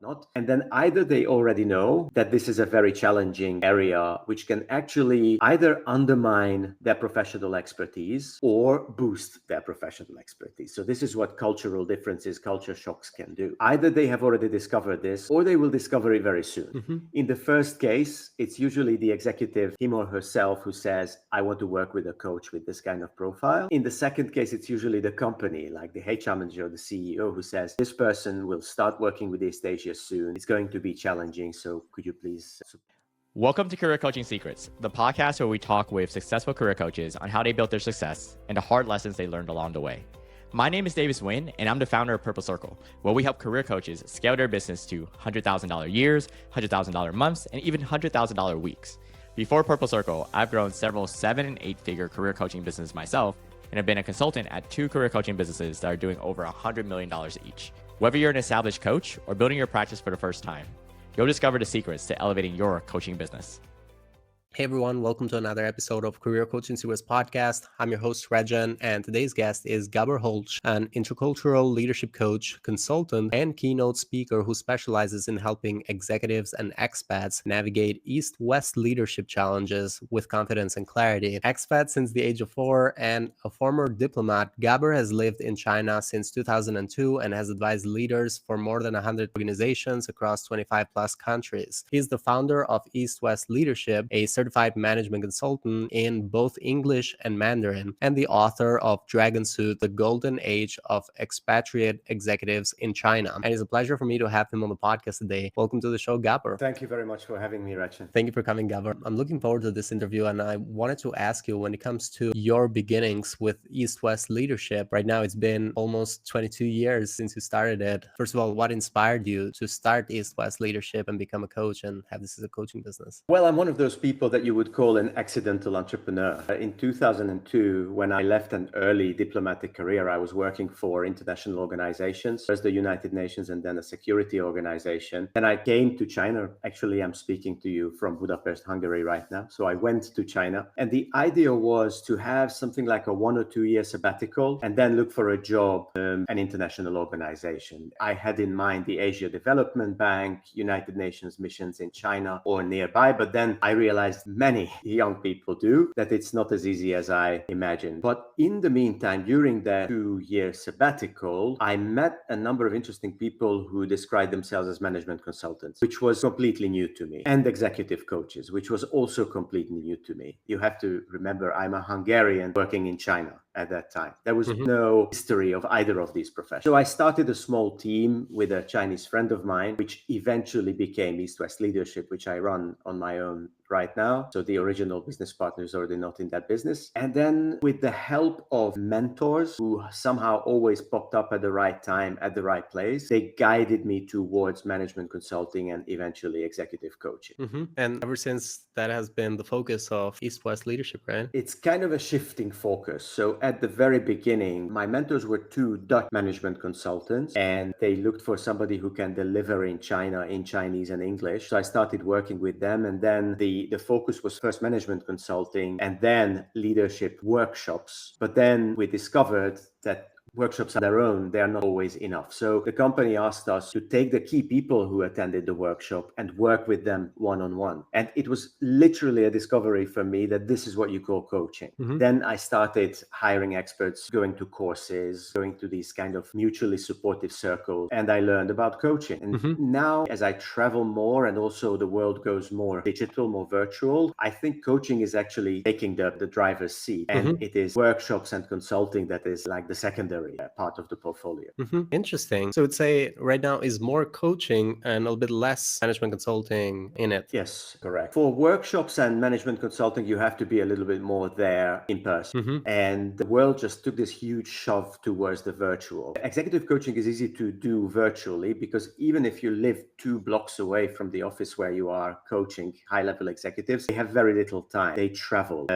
whatnot. And then either they already know that this is a very challenging area, which can actually either undermine their professional expertise or boost their professional expertise. So this is what cultural differences, culture shocks can do. Either they have already discovered this or they will discover it very soon. In the first case, it's usually the executive, him or herself, who says, I want to work with a coach with this kind of profile. In the second case, it's usually the company, like the HR manager or the CEO, who says, this person will start working with East Asia soon. It's going to be challenging. So could you please... Welcome to Career Coaching Secrets, the podcast where we talk with successful career coaches on how they built their success and the hard lessons they learned along the way. My name is Davis Nguyen, and I'm the founder of Purple Circle, where we help career coaches scale their business to $100,000 years, $100,000 months, and even $100,000 weeks. Before Purple Circle, I've grown several 7- and 8-figure career coaching businesses myself, and have been a consultant at 2 career coaching businesses that are doing over $100 million each. Whether you're an established coach or building your practice for the first time, you'll discover the secrets to elevating your coaching business. Hey everyone, welcome to another episode of Career Coaching Secrets podcast. I'm your host, Regan, and today's guest is Gabor Holch, an intercultural leadership coach, consultant, and keynote speaker who specializes in helping executives and expats navigate East-West leadership challenges with confidence and clarity. Expat since the age of 4 and a former diplomat, Gabor has lived in China since 2002 and has advised leaders for more than 100 organizations across 25 plus countries. He's the founder of East-West Leadership, a certified management consultant in both English and Mandarin, and the author of Dragon Suit, The Golden Age of Expatriate Executives in China. And it's a pleasure for me to have him on the podcast today. Welcome to the show, Gabor. Thank you very much for having me, Rachan. Thank you for coming, Gabor. I'm looking forward to this interview, and I wanted to ask you, when it comes to your beginnings with East-West Leadership, right now it's been almost 22 years since you started it. First of all, what inspired you to start East-West Leadership and become a coach and have this as a coaching business? Well, I'm one of those people that you would call an accidental entrepreneur. In 2002, when I left an early diplomatic career, I was working for international organizations, first the United Nations and then a security organization. And I came to China. Actually, I'm speaking to you from Budapest, Hungary right now. So I went to China, and the idea was to have something like a 1 or 2 year sabbatical and then look for a job, an international organization. I had in mind the Asia Development Bank, United Nations missions in China or nearby, but then I realized many young people do, that it's not as easy as I imagined. But in the meantime, during that 2-year sabbatical, I met a number of interesting people who described themselves as management consultants, which was completely new to me, and executive coaches, which was also completely new to me. You have to remember, I'm a Hungarian working in China at that time. There was no history of either of these professions. So I started a small team with a Chinese friend of mine, which eventually became East-West Leadership, which I run on my own right now. So the original business partner is already not in that business. And then with the help of mentors who somehow always popped up at the right time, at the right place, they guided me towards management consulting and eventually executive coaching. And ever since, that has been the focus of East-West Leadership, right? It's kind of a shifting focus. So at the very beginning, my mentors were 2 Dutch management consultants, and they looked for somebody who can deliver in China in Chinese and English. So I started working with them, and then the focus was first management consulting and then leadership workshops. But then we discovered that workshops on their own, they are not always enough. So the company asked us to take the key people who attended the workshop and work with them one-on-one. And it was literally a discovery for me that this is what you call coaching. Then I started hiring experts, going to courses, going to these kind of mutually supportive circles, and I learned about coaching. And now, as I travel more and also the world goes more digital, more virtual, I think coaching is actually taking the driver's seat. And it is workshops and consulting that is like the secondary part of the portfolio. Interesting. So I would say right now is more coaching and a little bit less management consulting in it. Yes, correct. For workshops and management consulting, you have to be a little bit more there in person. And the world just took this huge shove towards the virtual. Executive coaching is easy to do virtually because even if you live 2 blocks away from the office where you are coaching high-level executives, they have very little time. They travel.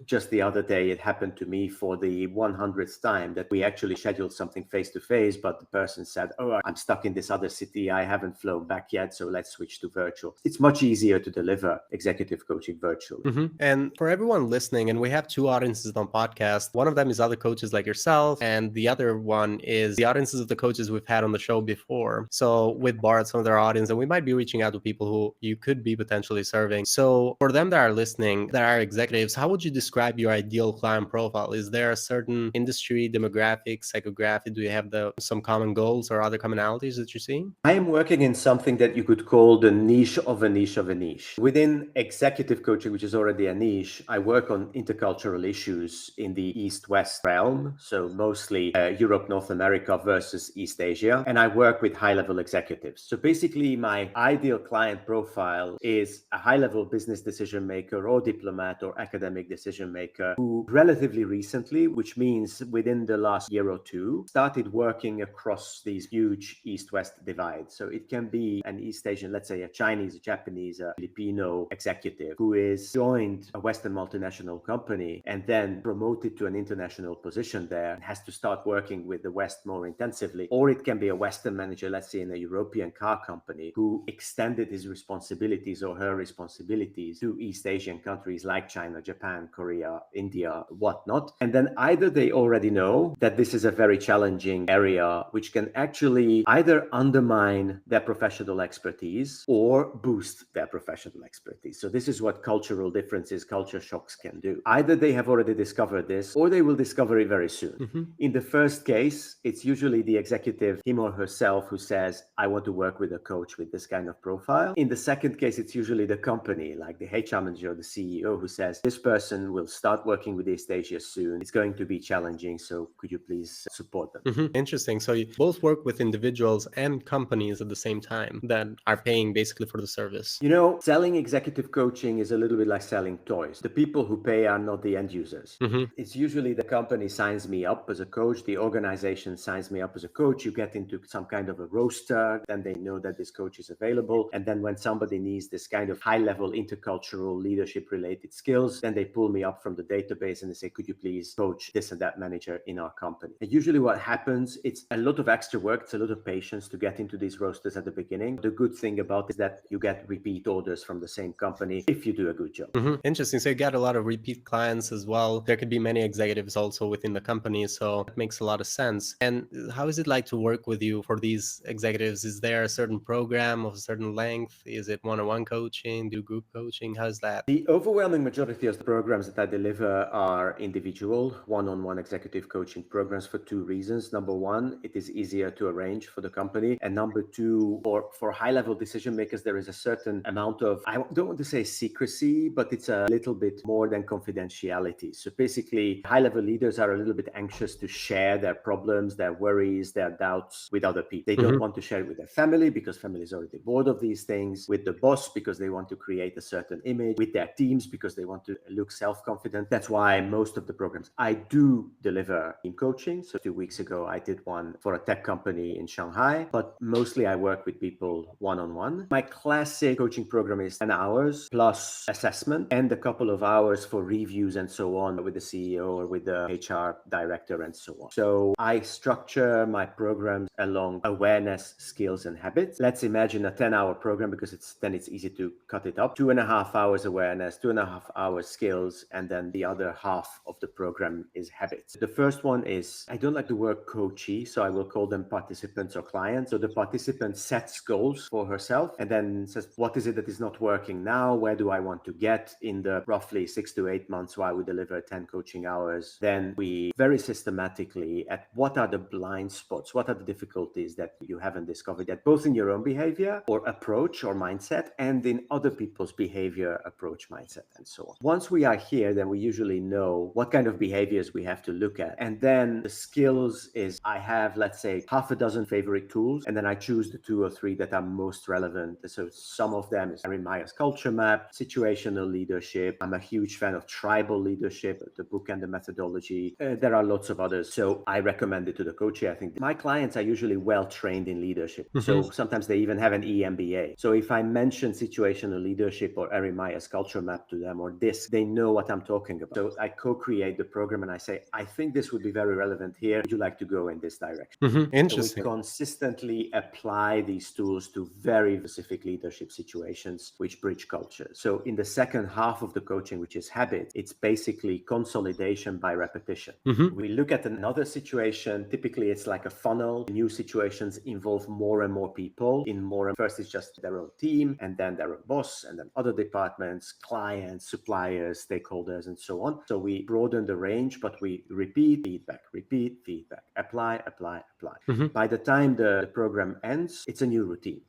Just the other day, it happened to me for the 100th time that we actually actually scheduled something face to face, but the person said, oh, I'm stuck in this other city. I haven't flown back yet. So let's switch to virtual. It's much easier to deliver executive coaching virtually. And for everyone listening, and we have two audiences on podcast. One of them is other coaches like yourself, and the other one is the audiences of the coaches we've had on the show before. So with Bart, some of their audience, and we might be reaching out to people who you could be potentially serving. So for them that are listening, that are executives, how would you describe your ideal client profile? Is there a certain industry, demographic, psychographic? Do you have some common goals or other commonalities that you're seeing? I am working in something that you could call the niche of a niche of a niche. Within executive coaching, which is already a niche, I work on intercultural issues in the East-West realm, so mostly Europe, North America versus East Asia, and I work with high-level executives. So basically, my ideal client profile is a high-level business decision maker or diplomat or academic decision maker who relatively recently, which means within the last year or two, started working across these huge East-West divides. So it can be an East Asian, let's say a Chinese, a Japanese, a Filipino executive who is joined a Western multinational company and then promoted to an international position there and has to start working with the West more intensively. Or it can be a Western manager, let's say in a European car company, who extended his responsibilities or her responsibilities to East Asian countries like China, Japan, Korea, India, whatnot. And then either they already know that this is a very challenging area which can actually either undermine their professional expertise or boost their professional expertise. So this is what cultural differences, culture shocks can do. Either they have already discovered this or they will discover it very soon. In the first case, it's usually the executive, him or herself, who says, I want to work with a coach with this kind of profile. In the second case, it's usually the company, like the HR manager or the CEO, who says, this person will start working with East Asia soon. It's going to be challenging. So could you please support them? Interesting. So you both work with individuals and companies at the same time that are paying basically for the service. You know, selling executive coaching is a little bit like selling toys. The people who pay are not the end users. It's usually the company signs me up as a coach, the organization signs me up as a coach. You get into some kind of a roster, then they know that this coach is available. And then when somebody needs this kind of high-level intercultural leadership-related skills, then they pull me up from the database and they say, could you please coach this and that manager in our company? And usually what happens, it's a lot of extra work, it's a lot of patience to get into these rosters at the beginning. The good thing about it is that you get repeat orders from the same company if you do a good job. Interesting. So you get a lot of repeat clients as well. There could be many executives also within the company. So it makes a lot of sense. And how is it like to work with you for these executives? Is there a certain program of a certain length? Is it one-on-one coaching? Do group coaching? How's that? The overwhelming majority of the programs that I deliver are individual, one-on-one executive coaching programs for two reasons. Number one, it is easier to arrange for the company. And number two, for high-level decision makers, there is a certain amount of, I don't want to say secrecy, but it's a little bit more than confidentiality. So basically, high-level leaders are a little bit anxious to share their problems, their worries, their doubts with other people. They don't want to share it with their family because family is already bored of these things, with the boss because they want to create a certain image, with their teams because they want to look self-confident. That's why most of the programs I do deliver team coaching. So 2 weeks ago, I did one for a tech company in Shanghai, but mostly I work with people one-on-one. My classic coaching program is 10 hours plus assessment and a couple of hours for reviews and so on with the CEO or with the HR director and so on. So I structure my programs along awareness, skills, and habits. Let's imagine a 10-hour program because then it's easy to cut it up. 2.5 hours awareness, 2.5 hours skills, and then the other half of the program is habits. The first one is, I don't like the word coachee, so I will call them participants or clients. So the participant sets goals for herself and then says, what is it that is not working now? Where do I want to get in the roughly 6 to 8 months while we deliver 10 coaching hours? Then we very systematically at what are the blind spots? What are the difficulties that you haven't discovered yet, both in your own behavior or approach or mindset and in other people's behavior, approach, mindset, and so on. Once we are here, then we usually know what kind of behaviors we have to look at. And then the skills is I have, let's say, half a dozen favorite tools, and then I choose the 2 or 3 that are most relevant. So some of them is Erin Meyer's culture map, situational leadership. I'm a huge fan of tribal leadership, the book and the methodology. There are lots of others. So I recommend it to the coach. I think my clients are usually well trained in leadership. So sometimes they even have an EMBA. So if I mention situational leadership or Erin Meyer's culture map to them or this, they know what I'm talking about. So I co-create the program and I say, I think this would be very relevant relevant here. Would you like to go in this direction? Interesting. So we consistently apply these tools to very specific leadership situations which bridge culture. So in the second half of the coaching, which is habit, it's basically consolidation by repetition. We look at another situation. Typically, it's like a funnel. New situations involve more and more people in more. First, it's just their own team, and then their own boss, and then other departments, clients, suppliers, stakeholders, and so on. So we broaden the range, but we repeat feedback, apply. By the time the program ends, it's a new routine.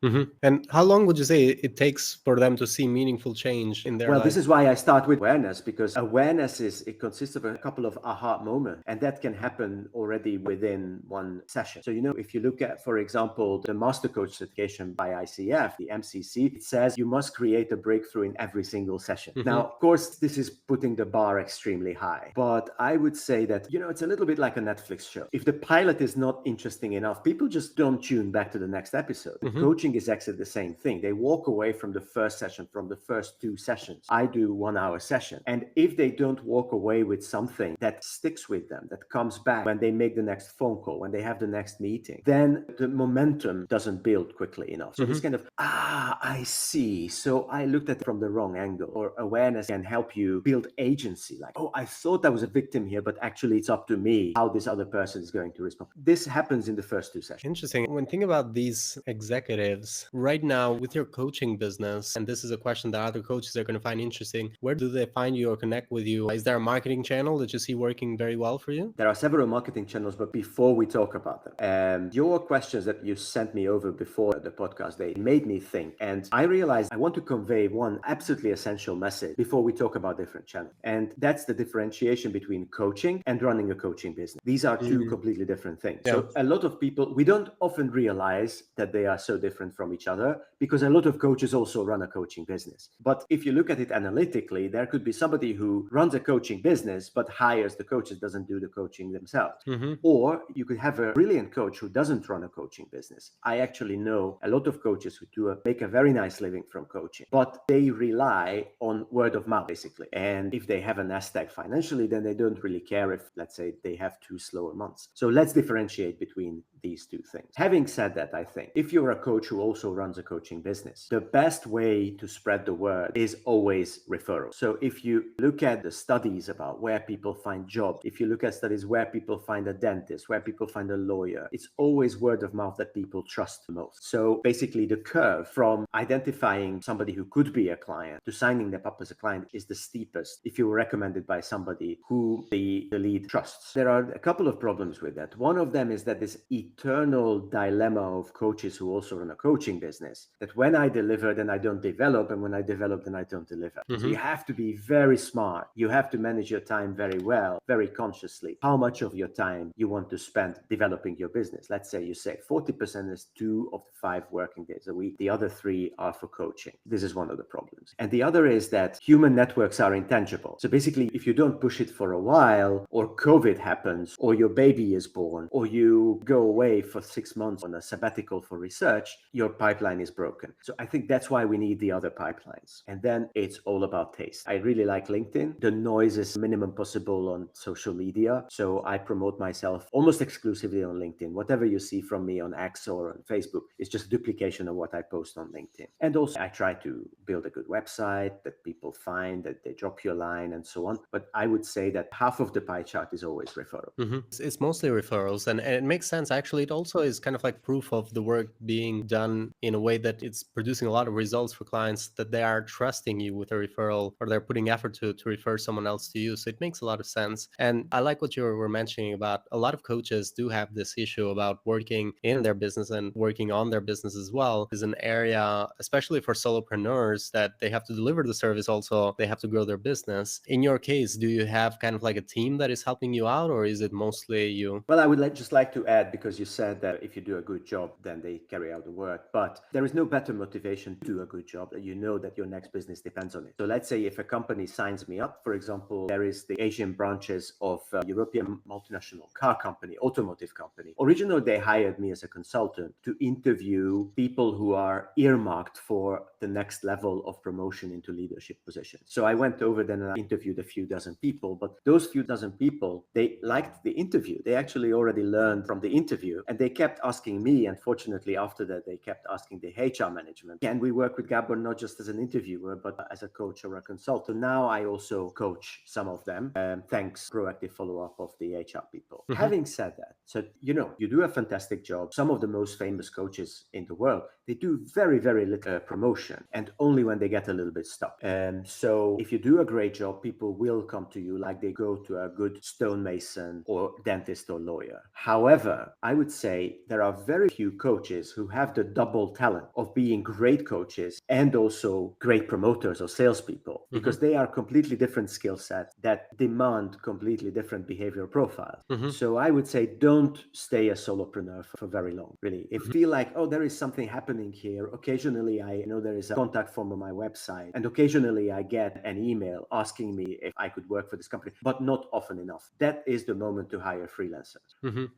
And how long would you say it takes for them to see meaningful change in their Well, life? this is why I start with awareness, because awareness it consists of a couple of aha moments, and that can happen already within one session. So, if you look at, for example, the Master Coach certification by ICF, the MCC, it says you must create a breakthrough in every single session. Now, of course, this is putting the bar extremely high, but I would say that, it's a little bit like a Netflix show. If the pilot is not interesting enough, people just don't tune back to the next episode. Coaching is actually the same thing. They walk away from the first session, from the first 2 sessions. I do 1-hour session. And if they don't walk away with something that sticks with them, that comes back when they make the next phone call, when they have the next meeting, then the momentum doesn't build quickly enough. So it's kind of, I see. So I looked at it from the wrong angle. Or awareness can help you build agency. Like, I thought I was a victim here, but actually it's up to me how this other person is going to respond. This happens in the first 2 sessions. Interesting. When thinking about these executives right now with your coaching business, and this is a question that other coaches are going to find interesting, where do they find you or connect with you? Is there a marketing channel that you see working very well for you? There are several marketing channels, but before we talk about them, your questions that you sent me over before the podcast, they made me think. And I realized I want to convey one absolutely essential message before we talk about different channels. And that's the differentiation between coaching and running a coaching business. These are 2 completely different things. Yeah. So a lot of people, we don't often realize that they are so different from each other, because a lot of coaches also run a coaching business. But if you look at it analytically, there could be somebody who runs a coaching business, but hires the coaches, doesn't do the coaching themselves. Or you could have a brilliant coach who doesn't run a coaching business. I actually know a lot of coaches who make a very nice living from coaching, but they rely on word of mouth, basically. And if they have a nest egg financially, then they don't really care if, let's say, they have 2 slower months. So let's differentiate between these 2 things. Having said that, I think if you're a coach who also runs a coaching business, the best way to spread the word is always referral. So if you look at the studies about where people find jobs, if you look at studies where people find a dentist, where people find a lawyer, it's always word of mouth that people trust the most. So basically the curve from identifying somebody who could be a client to signing them up as a client is the steepest if you were recommended by somebody who the lead trusts. There are a couple of problems with that. One of them is that this eternal dilemma of coaches who also run a coaching business, that when I deliver, then I don't develop, and when I develop, then I don't deliver. So you have to be very smart. You have to manage your time very well, very consciously. How much of your time you want to spend developing your business? Let's say you say 40% is 2 of the 5 working days a week. The other 3 are for coaching. This is one of the problems. And the other is that human networks are intangible. So basically, if you don't push it for a while, or COVID happens, or your baby is born, or you go away for 6 months on a sabbatical for research, your pipeline is broken. So I think that's why we need the other pipelines. And then it's all about taste. I really like LinkedIn. The noise is minimum possible on social media. So I promote myself almost exclusively on LinkedIn. Whatever you see from me on X or on Facebook is just a duplication of what I post on LinkedIn. And also I try to build a good website that people find, that they drop you a line and so on. But I would say that half of the pie chart is always referral. It's mostly referrals, and it makes sense. Actually, it also is kind of like proof of the work being done in a way that it's producing a lot of results for clients, that they are trusting you with a referral, or they're putting effort to refer someone else to you. So it makes a lot of sense. And I like what you were mentioning about a lot of coaches do have this issue about working in their business and working on their business as well. Is an area, especially for solopreneurs, that they have to deliver the service, also they have to grow their business. In your case, do you have kind of like a team that is helping you out, or is it mostly you? Well, I would just like to add, because you said that if you do a good job, then they carry out the work. But there is no better motivation to do a good job that you know that your next business depends on it. So let's say if a company signs me up, for example, there is the Asian branches of a European multinational car company, automotive company. Originally, they hired me as a consultant to interview people who are earmarked for the next level of promotion into leadership positions. So I went over then and I interviewed a few dozen people, but those few dozen people, they liked the interview. They actually already learned from the interview, and they kept asking me. And fortunately, after that, they kept asking the HR management, can we work with Gabor not just as an interviewer, but as a coach or a consultant? Now I also coach some of them, thanks proactive follow-up of the HR people. Having said that, so you do a fantastic job. Some of the most famous coaches in the world, they do very, very little promotion, and only when they get a little bit stuck. So if you do a great job, people will come to you like they go to a good stonemason or dentist or lawyer. However, I would say there are very few coaches who have the double talent of being great coaches and also great promoters or salespeople, because they are completely different skill sets that demand completely different behavioral profiles. So I would say don't stay a solopreneur for very long, really. If you feel like, oh, there is something happening here, occasionally I know there is a contact form on my website, and occasionally I get an email asking me if I could work for this company, but not often enough. That is the moment to hire freelancers.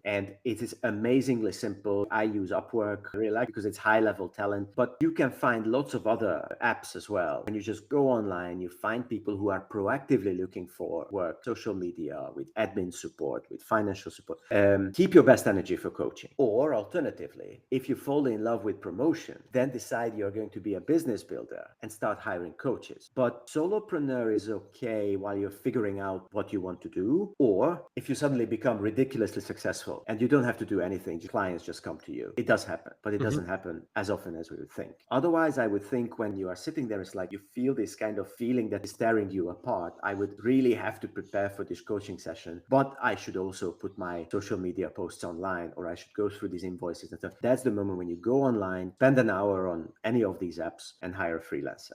And it is amazingly simple. I use Upwork, I really like, because it's high level talent, but you can find lots of other apps as well. When you just go online, you find people who are proactively looking for work, social media, with admin support, with financial support. Keep your best energy for coaching. Or alternatively, if you fall in love with promotion, then decide you're going to be a business builder and start hiring coaches. But solopreneur is okay while you're figuring out what you want to do, or if you suddenly become ridiculously successful and you don't have to do anything, clients just come to you. It does happen, but it doesn't happen as often as we would think. Otherwise, I would think when you are sitting there, it's like you feel this kind of feeling that is tearing you apart. I would really have to prepare for this coaching session, but I should also put my social media posts online, or I should go through these invoices and stuff. That's the moment when you go online, spend an hour on any of these apps and hire a freelancer.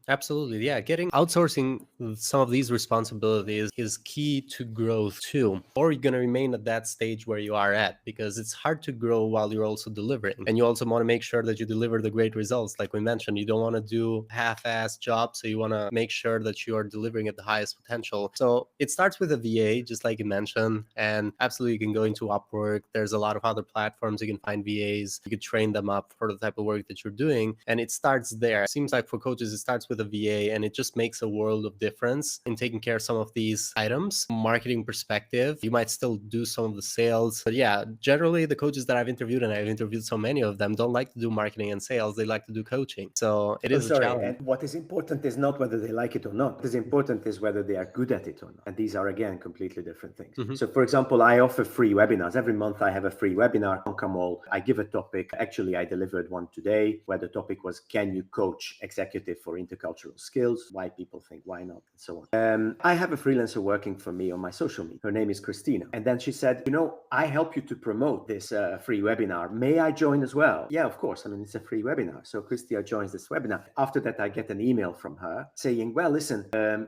Absolutely. Yeah. Outsourcing some of these responsibilities is key to growth too. Or you're going to remain at that stage where you are at, because it's hard to grow while you're also delivering. And you also want to make sure that you deliver the great results. Like we mentioned, you don't want to do half-assed jobs. So you want to make sure that you are delivering at the highest potential. So it starts with a VA, just like you mentioned. And absolutely, you can go into Upwork. There's a lot of other platforms you can find VAs. You could train them up for the type of work that you're doing. And it starts there. It seems like for coaches, it starts with a VA, and it just makes a world of difference in taking care of some of these items. Marketing perspective, you might still do some of the sales. But yeah, generally the coaches that I've interviewed, and I've interviewed so many of them, don't like to do marketing and sales. They like to do coaching. So it is a challenge. And what is important is not whether they like it or not. What is important is whether they are good at it or not. And these are, again, completely different things. So for example, I offer free webinars. Every month I have a free webinar on Camol. I give a topic. Actually, I delivered one today where the topic was, can you coach executive for intercultural skills? Why people think, why not? And so on. I have a freelancer working for me on my social media. Her name is Christina. And then she said, I help you to promote this free webinar. May I join as well? Yeah, of course. I mean, it's a free webinar. So Christina joins this webinar. After that, I get an email from her saying, well, listen,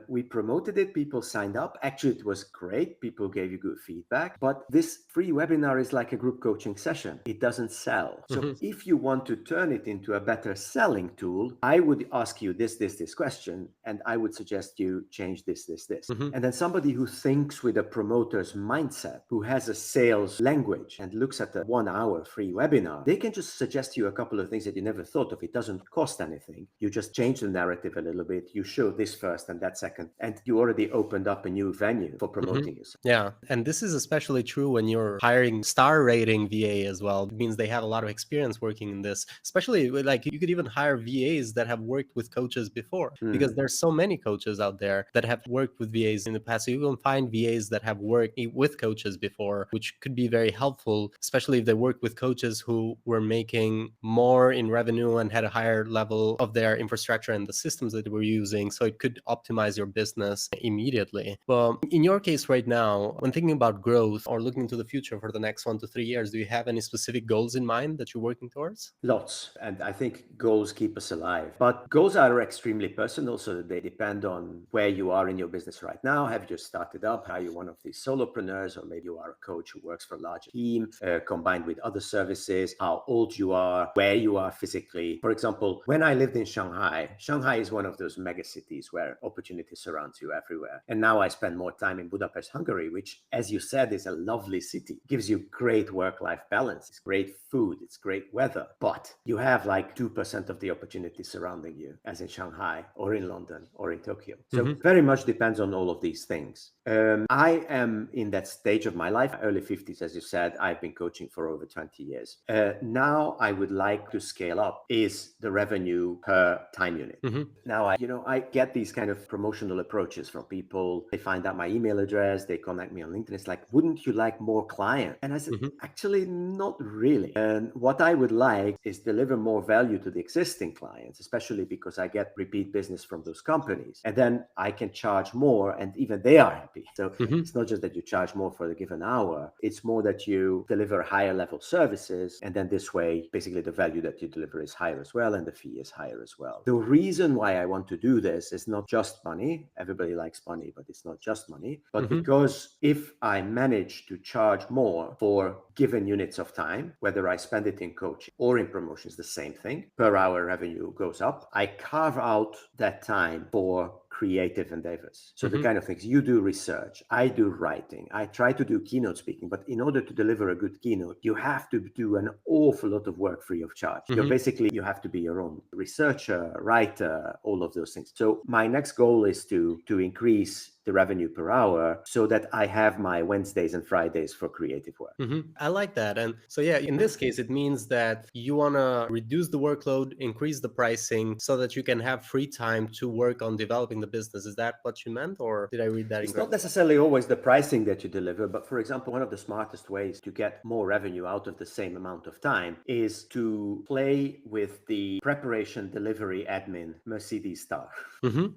we promoted it. People signed up. Actually, it was great. People gave you good feedback. But this free webinar is like a group coaching session. It doesn't sell. So if you want to turn it into a better selling tool, I would ask you this question, and I would suggest you change this. And then somebody who thinks with a promoter's mindset, who has a sales language and looks at a 1 hour free webinar, they can just suggest you a couple of things that you never thought of. It doesn't cost anything. You just change the narrative a little bit. You show this first and that second, and you already opened up a new venue for promoting yourself. Yeah. And this is especially true when you're hiring star rating VA as well. It means they have a lot of experience working in this, especially like you could even hire VAs that have worked with coaches before, because there's so many coaches out there that have worked with VAs in the past. So you can find VAs that have worked with coaches before, which could be very helpful, especially if they work with coaches who were making more in revenue and had a higher level of their infrastructure and the systems that they were using. So it could optimize your business immediately. Well, in your case right now, when thinking about growth or looking to the future for the next 1 to 3 years, do you have any specific goals in mind that you're working towards? Lots. And I think goals keep us alive. But goals are extremely personal, so they depend on where you are in your business right now. Have you just started up? Are you one of these solopreneurs? Or maybe you are a coach who works for a larger team? team, combined with other services, how old you are, where you are physically. For example, when I lived in Shanghai, Shanghai is one of those mega cities where opportunity surrounds you everywhere. And now I spend more time in Budapest, Hungary, which, as you said, is a lovely city. Gives you great work-life balance. It's great food. It's great weather. But you have like 2% of the opportunity surrounding you, as in Shanghai or in London or in Tokyo. So very much depends on all of these things. I am in that stage of my life, early 50s, as you said. I've been coaching for over 20 years. Now I would like to scale up is the revenue per time unit. Now, I get these kind of promotional approaches from people. They find out my email address, they connect me on LinkedIn. It's like, wouldn't you like more clients? And I said, actually, not really. And what I would like is deliver more value to the existing clients, especially because I get repeat business from those companies. And then I can charge more and even they are happy. So it's not just that you charge more for the given hour. It's more that you deliver higher level services. And then this way, basically the value that you deliver is higher as well. And the fee is higher as well. The reason why I want to do this is not just money. Everybody likes money, but it's not just money. But because if I manage to charge more for given units of time, whether I spend it in coaching or in promotions, the same thing, per hour revenue goes up. I carve out that time for creative endeavors. So the kind of things you do research, I do writing, I try to do keynote speaking, but in order to deliver a good keynote, you have to do an awful lot of work free of charge. You have to be your own researcher, writer, all of those things. So my next goal is to increase the revenue per hour so that I have my Wednesdays and Fridays for creative work. I like that. And so, yeah, in this case, it means that you want to reduce the workload, increase the pricing so that you can have free time to work on developing the business. Is that what you meant, or did I read that incorrectly? It's not necessarily always the pricing that you deliver, but for example, one of the smartest ways to get more revenue out of the same amount of time is to play with the preparation, delivery, admin, Mercedes star.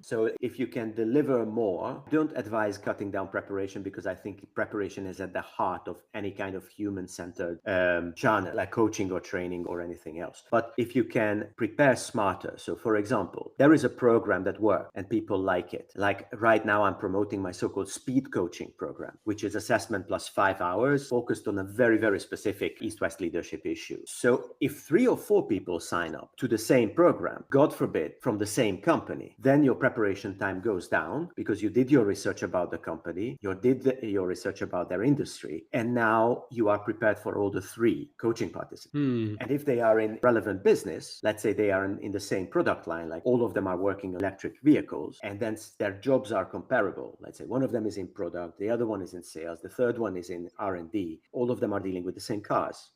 So if you can deliver more, don't advise cutting down preparation, because I think preparation is at the heart of any kind of human-centered genre, like coaching or training or anything else. But if you can prepare smarter, so for example, there is a program that works and people like it. Like right now, I'm promoting my so-called speed coaching program, which is assessment plus 5 hours focused on a very, very specific East-West leadership issue. So if 3 or 4 people sign up to the same program, God forbid, from the same company, then your preparation time goes down because you did your research about the company, you did your research about their industry, and now you are prepared for all the 3 coaching participants. And if they are in relevant business, let's say they are in the same product line, like all of them are working electric vehicles, and then their jobs are comparable. Let's say one of them is in product, the other one is in sales, the third one is in R&D. All of them are dealing with the same cars.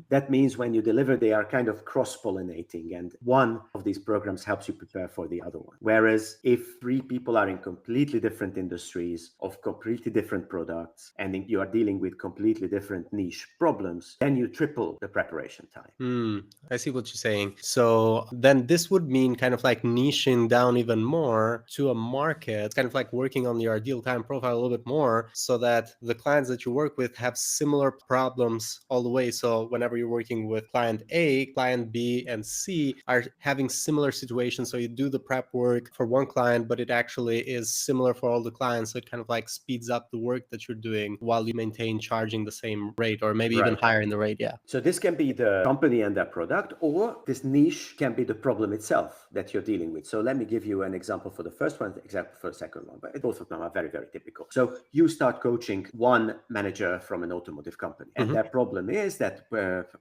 That means when you deliver, they are kind of cross-pollinating, and one of these programs helps you prepare for the other one. Whereas if 3 people are in completely different industries, of completely different products, and you are dealing with completely different niche problems, then you triple the preparation time. I see what you're saying. So then this would mean kind of like niching down even more to a market, kind of like working on your ideal client profile a little bit more so that the clients that you work with have similar problems all the way. So whenever you're working with client A, client B, and C are having similar situations. So you do the prep work for one client, but it actually is similar for all the clients. So it kind of like speeds up the work that you're doing while you maintain charging the same rate or maybe even higher in the rate. Yeah. So this can be the company and their product, or this niche can be the problem itself that you're dealing with. So let me give you an example for the first one, example for the second one, but both of them are very, very typical. So you start coaching one manager from an automotive company, and their problem is that,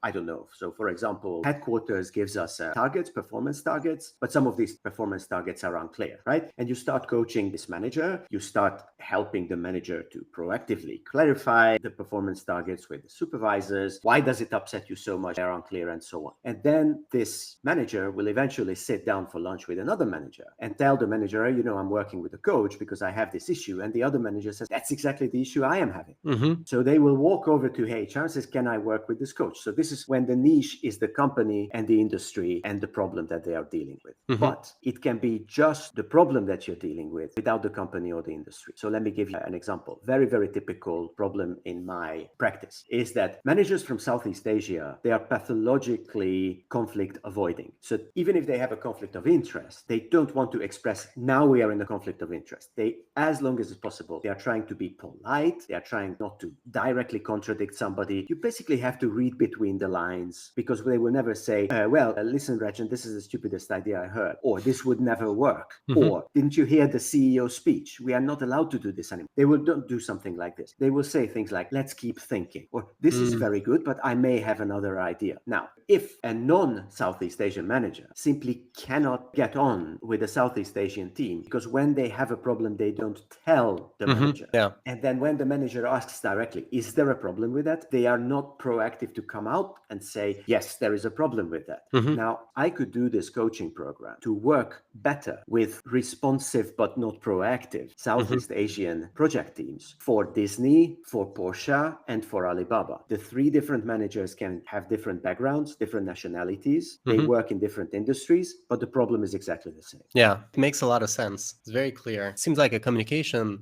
I don't know. So for example, headquarters gives us targets, performance targets, but some of these performance targets are unclear, right? And you start coaching this manager, you start helping the manager to proactively clarify the performance targets with the supervisors. Why does it upset you so much? They're unclear and so on. And then this manager will eventually sit down for lunch with another manager and tell the manager, I'm working with a coach because I have this issue. And the other manager says, that's exactly the issue I am having. So they will walk over to HR and says, can I work with this coach? So this is when the niche is the company and the industry and the problem that they are dealing with. But it can be just the problem that you're dealing with without the company or the industry. So let me give you an example. Very, very typical problem in my practice is that managers from Southeast Asia, they are pathologically conflict avoiding. So even if they have a conflict of interest, they don't want to express, now we are in a conflict of interest. They, as long as it's possible, they are trying to be polite. They are trying not to directly contradict somebody. You basically have to read between the lines, because they will never say, listen, Regent, this is the stupidest idea I heard, or this would never work, or didn't you hear the CEO speech? We are not allowed to do this anymore. They will don't do something like this. They will say things like, let's keep thinking, or this is very good, but I may have another idea. Now, if a non-Southeast Asian manager simply cannot get on with the Southeast Asian team, because when they have a problem, they don't tell the manager. And then when the manager asks directly, is there a problem with that? They are not proactive to come out and say, yes, there is a problem with that. Now, I could do this coaching program to work better with responsive but not proactive Southeast Asian project teams for Disney, for Porsche, and for Alibaba. The three different managers can have different backgrounds, different nationalities. They work in different industries, but the problem is exactly the same. Yeah, it makes a lot of sense. It's very clear. It seems like a communication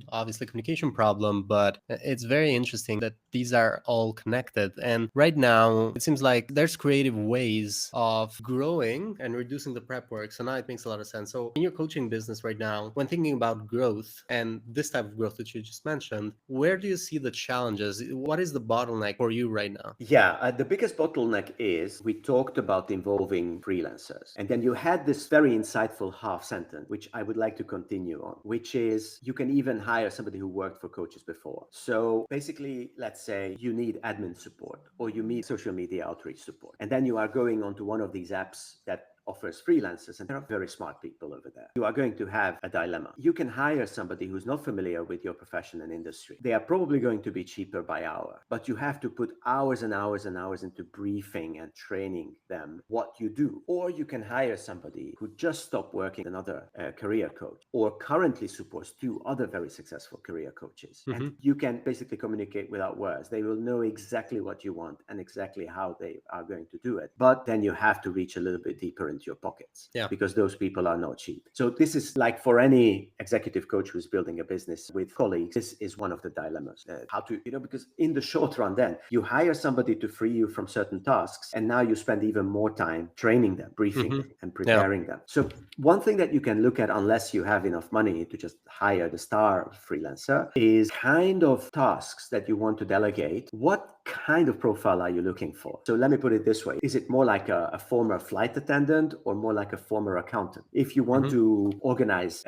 problem, but it's very interesting that these are all connected. And right now, it seems like there's creative ways of growing and reducing the prep work. So now it makes a lot of sense. So in your coaching business right now, when thinking about growth and this type of growth that you just mentioned, where do you see the challenges? What is the bottleneck for you right now? Yeah, the biggest bottleneck is we talked about involving freelancers. And then you had this very insightful half sentence, which I would like to continue on, which is you can even hire somebody who worked for coaches before. So basically, let's say you need admin support or you need social media outreach support. And then you are going onto one of these apps that offers freelancers, and there are very smart people over there. You are going to have a dilemma. You can hire somebody who's not familiar with your profession and industry. They are probably going to be cheaper by hour, but you have to put hours and hours and hours into briefing and training them what you do. Or you can hire somebody who just stopped working, another career coach, or currently supports two other very successful career coaches. And you can basically communicate without words. They will know exactly what you want and exactly how they are going to do it. But then you have to reach a little bit deeper into your pockets, because those people are not cheap. So this is like for any executive coach who's building a business with colleagues, this is one of the dilemmas. How to, because in the short run, then you hire somebody to free you from certain tasks, and now you spend even more time training them, briefing them, and preparing them. So one thing that you can look at, unless you have enough money to just hire the star freelancer, is kind of tasks that you want to delegate. What kind of profile are you looking for? So let me put it this way. Is it more like a former flight attendant or more like a former accountant? If you want to organize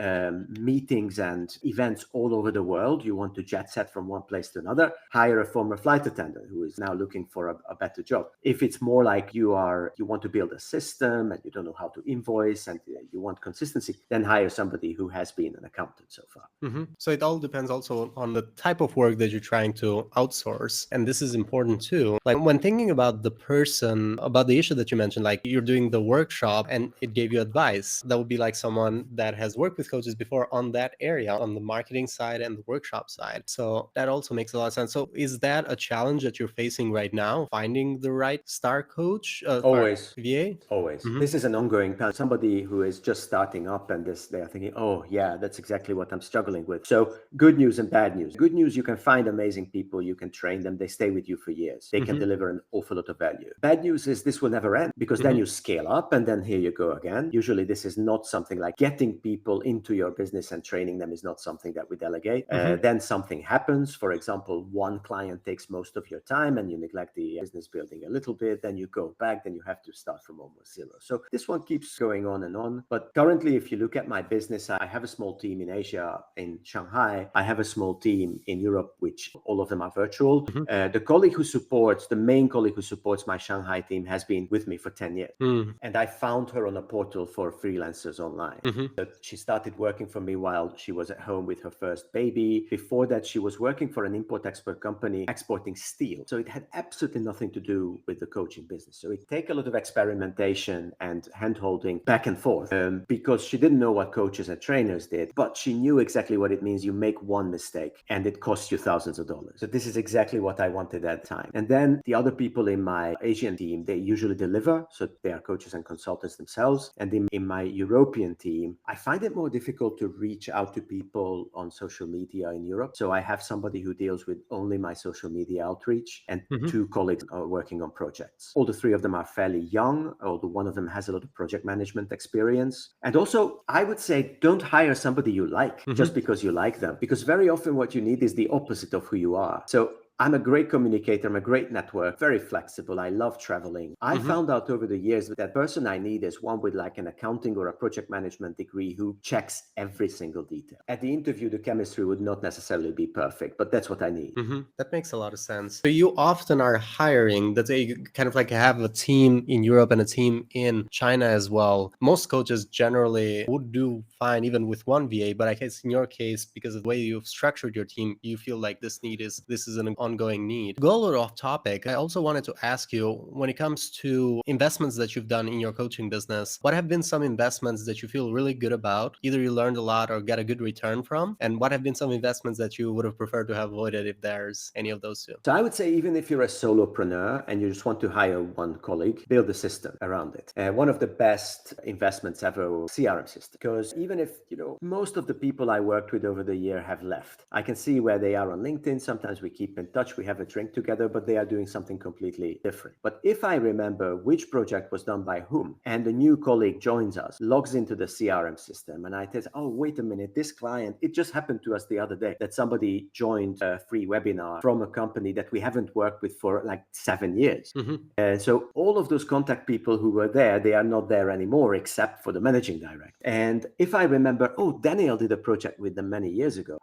meetings and events all over the world, you want to jet set from one place to another, hire a former flight attendant who is now looking for a better job. If it's more like you want to build a system and you don't know how to invoice and you want consistency, then hire somebody who has been an accountant so far. So it all depends also on the type of work that you're trying to outsource. And this is important too. Like when thinking about the person, about the issue that you mentioned, like you're doing the workshop and it gave you advice, that would be like someone that has worked with coaches before on that area, on the marketing side and the workshop side. So that also makes a lot of sense. So is that a challenge that you're facing right now, finding the right star coach? Always. VA? Always. This is an ongoing plan. Somebody who is just starting up and they are thinking, oh yeah, that's exactly what I'm struggling with. So good news and bad news. Good news, you can find amazing people, you can train them, they stay with you for years. They can deliver an awful lot of value. Bad news is this will never end, because then you scale up and then here you go again. Usually this is not something like getting people into your business and training them is not something that we delegate. Then something happens. For example, one client takes most of your time and you neglect the business building a little bit, then you go back, then you have to start from almost zero. So this one keeps going on and on. But currently, if you look at my business, I have a small team in Asia, in Shanghai. I have a small team in Europe, which all of them are virtual. The main colleague who supports my Shanghai team has been with me for 10 years. And I found her on a portal for freelancers online. So she started working for me while she was at home with her first baby. Before that, she was working for an import-export company exporting steel. So it had absolutely nothing to do with the coaching business. So it take a lot of experimentation and hand-holding back and forth because she didn't know what coaches and trainers did, but she knew exactly what it means. You make one mistake and it costs you thousands of dollars. So this is exactly what I wanted at the time. And then the other people in my Asian team, they usually deliver. So they are coaches and consultants. consultants themselves. And in my European team, I find it more difficult to reach out to people on social media in Europe. So I have somebody who deals with only my social media outreach, and two colleagues are working on projects. All the three of them are fairly young, although one of them has a lot of project management experience. And also, I would say, don't hire somebody you like just because you like them, because very often what you need is the opposite of who you are. So I'm a great communicator. I'm a great network, very flexible. I love traveling. I found out over the years that person I need is one with like an accounting or a project management degree who checks every single detail. At the interview, the chemistry would not necessarily be perfect, but that's what I need. That makes a lot of sense. So you often are hiring that they kind of like have a team in Europe and a team in China as well. Most coaches generally would do fine even with one VA, but I guess in your case, because of the way you've structured your team, you feel like this is an ongoing need. Go a little off topic. I also wanted to ask you, when it comes to investments that you've done in your coaching business, what have been some investments that you feel really good about? Either you learned a lot or got a good return from, and what have been some investments that you would have preferred to have avoided if there's any of those two? So I would say, even if you're a solopreneur and you just want to hire one colleague, build a system around it. One of the best investments ever was CRM system, because even if, most of the people I worked with over the year have left, I can see where they are on LinkedIn. Sometimes we keep in touch, we have a drink together, but they are doing something completely different. But if I remember which project was done by whom, and a new colleague joins us, logs into the CRM system, and I tell, oh, wait a minute, this client, it just happened to us the other day that somebody joined a free webinar from a company that we haven't worked with for like 7 years. And so all of those contact people who were there, they are not there anymore, except for the managing director. And if I remember, oh, Daniel did a project with them many years ago,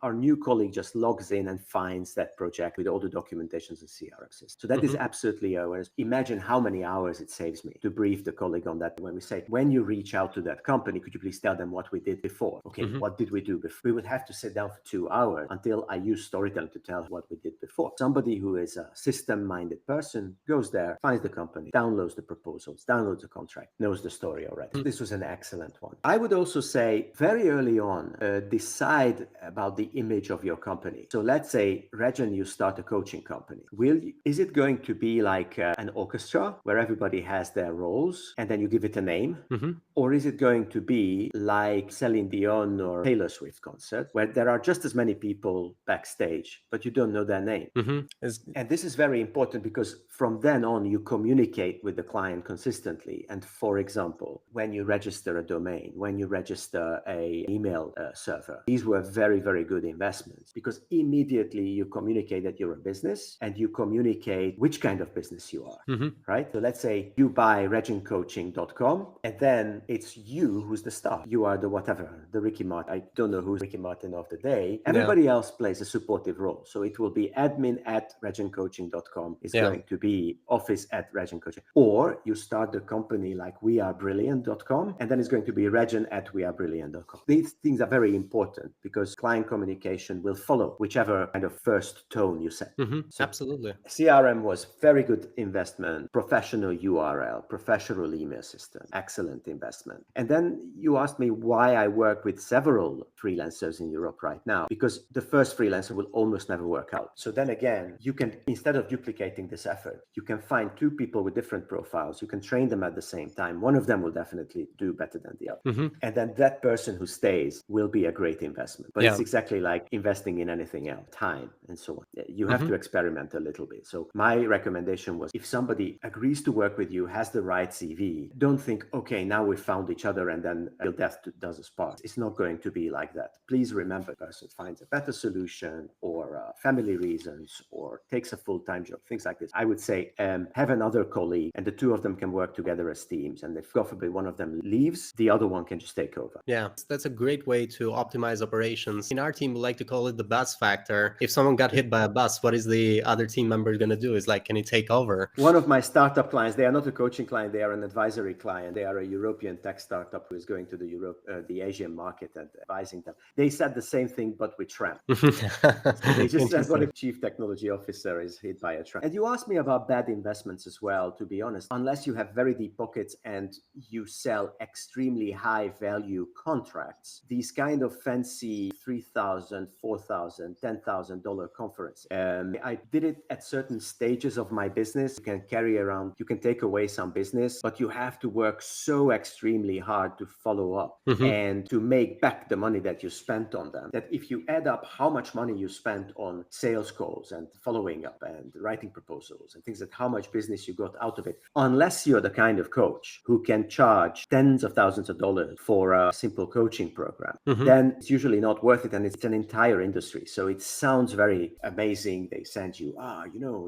our new colleague just logs in and finds that project with all the documentations and CRM system. So that is absolutely awareness. Imagine how many hours it saves me to brief the colleague on that. When we say, when you reach out to that company, could you please tell them what we did before? Okay, what did we do before? We would have to sit down for 2 hours until I use storytelling to tell what we did before. Somebody who is a system-minded person goes there, finds the company, downloads the proposals, downloads the contract, knows the story already. This was an excellent one. I would also say, very early on, decide about the image of your company. So let's say, Regen, you start a coaching company. Is it going to be like an orchestra where everybody has their roles and then you give it a name? Or is it going to be like Celine Dion or Taylor Swift concert, where there are just as many people backstage, but you don't know their name? And this is very important, because from then on, you communicate with the client consistently. And for example, when you register a domain, when you register an email server, these were very, very good investments, because immediately you communicate that you're a business, and you communicate which kind of business you are, right? So let's say you buy regencoaching.com, and then it's you who's the star. You are the whatever, the Ricky Martin. I don't know who's Ricky Martin of the day. Everybody else plays a supportive role. So it will be admin@regencoaching.com. It's going to be office@regencoaching. Or you start the company like wearebrilliant.com, and then it's going to be regen@wearebrilliant.com. These things are very important, because client communication will follow whichever kind of first tone you set. So absolutely. CRM was very good investment. Professional URL, professional email system, excellent investment. And then you asked me why I work with several freelancers in Europe right now, because the first freelancer will almost never work out. So then again, you can, instead of duplicating this effort, you can find two people with different profiles. You can train them at the same time. One of them will definitely do better than the other. And then that person who stays will be a great investment. But it's exactly like investing in anything else, time and so on. You have to experiment a little bit. So my recommendation was, if somebody agrees to work with you, has the right CV, don't think, okay, now we found each other and then till death does us part. It's not going to be like that. Please remember, the person finds a better solution, or family reasons, or takes a full-time job, things like this. I would say, have another colleague, and the two of them can work together as teams. And if, God forbid, one of them leaves, the other one can just take over. Yeah, that's a great way to optimize operations. In our team, we like to call it the bus factor. If someone got hit by a bus, what is the other team member going to do? Is like, can he take over? One of my startup clients, they are not a coaching client, they are an advisory client. They are a European tech startup who is going to the Asian market and advising them. They said the same thing, but with tram. So they just said, what if chief technology officer is hit by a tram? And you asked me about bad investments as well, to be honest. Unless you have very deep pockets and you sell extremely high value contracts, these kind of fancy $3,000, $4,000, $10,000 conference. I did it at certain stages of my business. You can take away some business, but you have to work so extremely hard to follow up and to make back the money that you spent on them, that if you add up how much money you spent on sales calls and following up and writing proposals and things, that how much business you got out of it, unless you're the kind of coach who can charge tens of thousands of dollars for a simple coaching program, then it's usually not worth it. And it's an entire industry. So it sounds very amazing. They send you,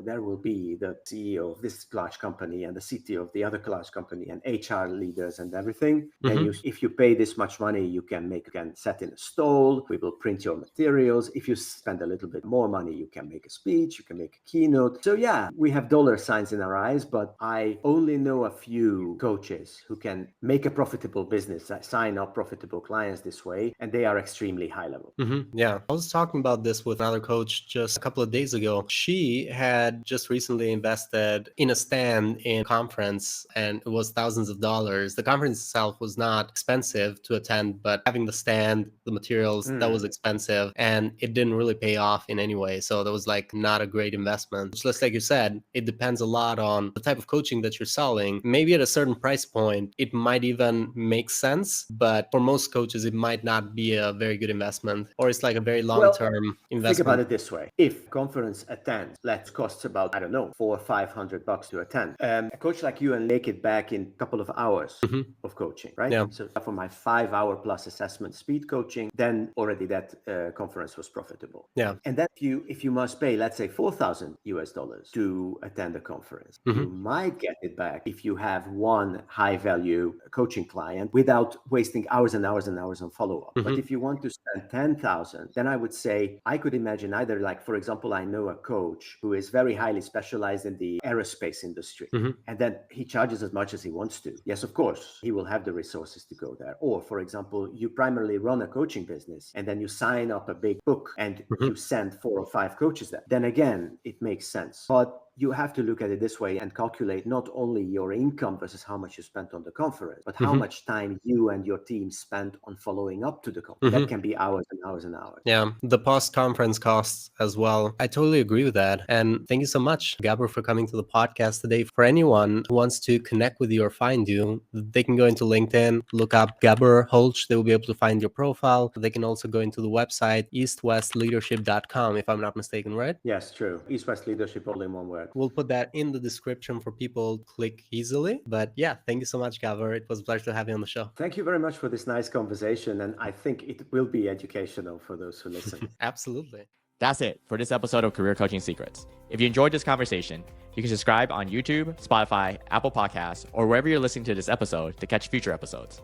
there will be the CEO of this large company and the CTO of the other large company and HR leaders and everything. Then if you pay this much money, you can set in a stall. We will print your materials. If you spend a little bit more money, you can make a speech, you can make a keynote. So yeah, we have dollar signs in our eyes, but I only know a few coaches who can make a profitable business, sign up profitable clients this way, and they are extremely high level. Yeah, I was talking about this with another coach just a couple of days ago. She had just recently invested in a stand in a conference, and it was thousands of dollars. The conference itself was not expensive to attend, but having the stand, the materials, that was expensive, and it didn't really pay off in any way. So that was like not a great investment. Just like you said, it depends a lot on the type of coaching that you're selling. Maybe at a certain price point, it might even make sense, but for most coaches, it might not be a very good investment, or it's like a very long-term investment. Think about it this way. If conference attends, costs about, $400 or $500 to attend. A coach like you and make it back in a couple of hours of coaching, right? Yeah. So for my 5-hour plus assessment speed coaching, then already that conference was profitable. Yeah. And then if you must pay, let's say $4,000 to attend a conference, you might get it back if you have one high value coaching client without wasting hours and hours and hours on follow-up. But if you want to spend 10,000, then I would say I could imagine either, like, for example, I know a coach who is very highly specialized in the aerospace industry, and then he charges as much as he wants to. Yes, of course, he will have the resources to go there. Or, for example, you primarily run a coaching business and then you sign up a big book and you send 4 or 5 coaches there. Then again, it makes sense. But you have to look at it this way and calculate not only your income versus how much you spent on the conference, but how much time you and your team spent on following up to the conference. That can be hours and hours and hours. Yeah, the post-conference costs as well. I totally agree with that. And thank you so much, Gabor, for coming to the podcast today. For anyone who wants to connect with you or find you, they can go into LinkedIn, look up Gabor Holch. They will be able to find your profile. They can also go into the website, eastwestleadership.com, if I'm not mistaken, right? Yes, true. East West Leadership, all in one word. We'll put that in the description for people to click easily. But yeah, thank you so much, Gabor. It was a pleasure to have you on the show. Thank you very much for this nice conversation. And I think it will be educational for those who listen. Absolutely. That's it for this episode of Career Coaching Secrets. If you enjoyed this conversation, you can subscribe on YouTube, Spotify, Apple Podcasts, or wherever you're listening to this episode to catch future episodes.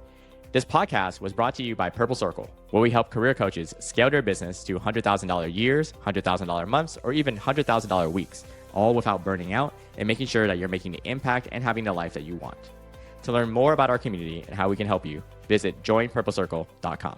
This podcast was brought to you by Purple Circle, where we help career coaches scale their business to $100,000 years, $100,000 months, or even $100,000 weeks, all without burning out and making sure that you're making the impact and having the life that you want. To learn more about our community and how we can help you, visit joinpurplecircle.com.